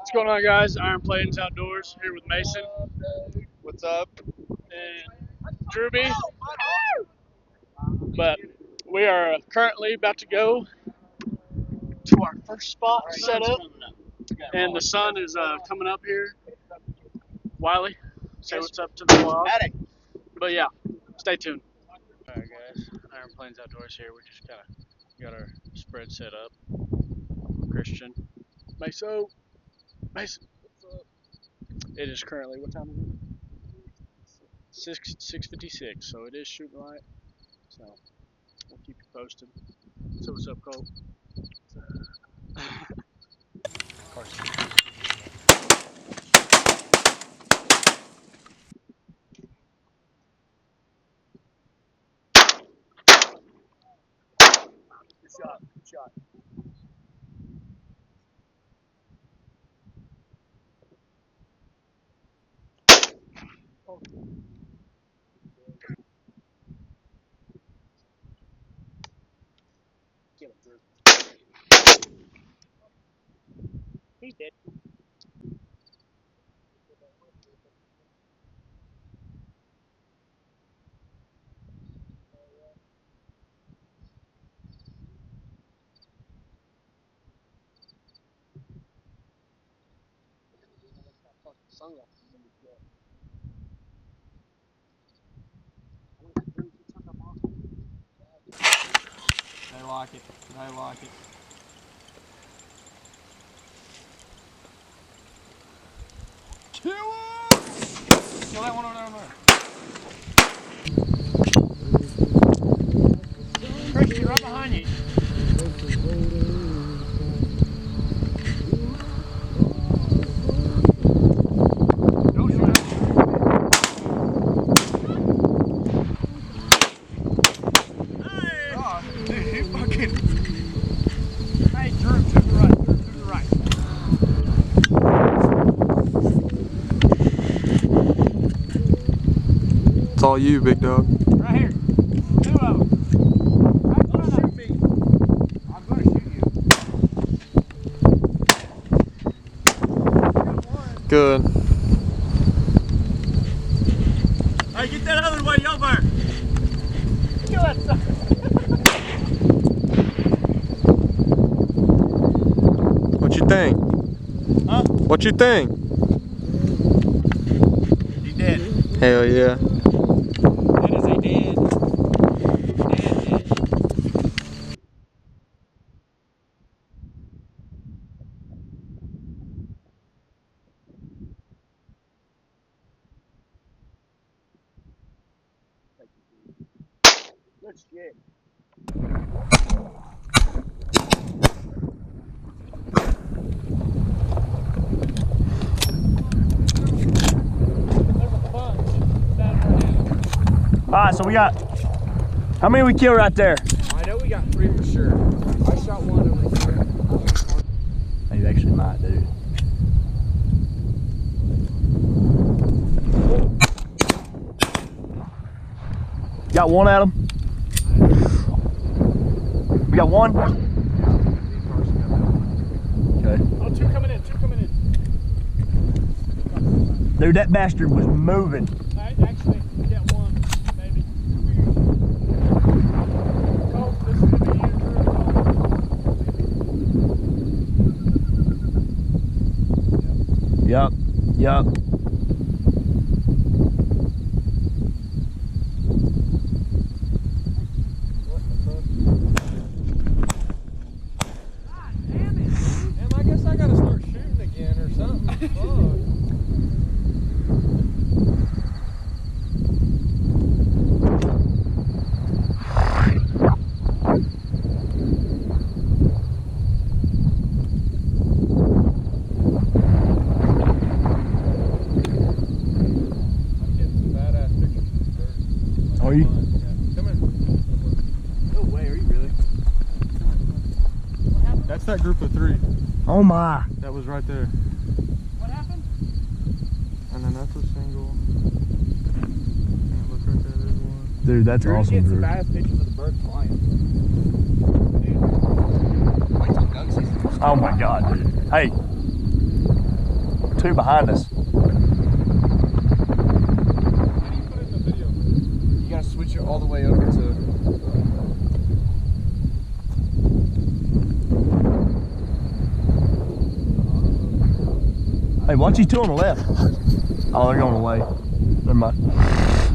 What's going on, guys? Iron Plains Outdoors here with Mason. What's up? And Drewby. But we are currently about to go to our first spot set up, and the sun is coming up here. Wiley, say what's up to the vlog. But yeah, stay tuned. All right, guys. Iron Plains Outdoors here. We just kind of got our spread set up. Christian, Mason. It is currently, what time is it? 6:56, so it is shooting light. So we'll keep you posted. So what's up, Cole? Good shot, good shot. Oh. Get him, Drew. He's dead. They like it. They like it. Kill him! Kill that one over there. Christian, right behind you. Don't shoot him. Hey! Oh, dude, he fucking... Hey, Drew, to the right. Drew, to the right. It's all you, big dog. Right here. Two of them. Don't shoot me. I'm going to shoot you. Good. Hey, get that other way over. Kill that sucker. What you think? Huh? What you think? He dead. Hell yeah. That is a dead. Dead. Good shit. Alright, so we got, how many we killed right there? I know we got 3 for sure. I shot 1 over here. You actually might, dude. Got one at him. We got one. Okay. Oh, two coming in. Dude, that bastard was moving. I actually get one, maybe. Cole, this is gonna be you, Yep. I guess I gotta start shooting again or something. Fuck. Are you? Come in. No way, are you really? What happened? That's that group of 3. Oh my. That was right there. What happened? And then that's a single. And look right there, there's one. Dude, that's Drew awesome, gets Drew. the baddest pictures of the bird flying. Oh my god, dude. Hey, two behind us. How do you put it in the video? You gotta switch it all the way over to. Hey, watch these two on the left. Oh, they're going away. Never mind.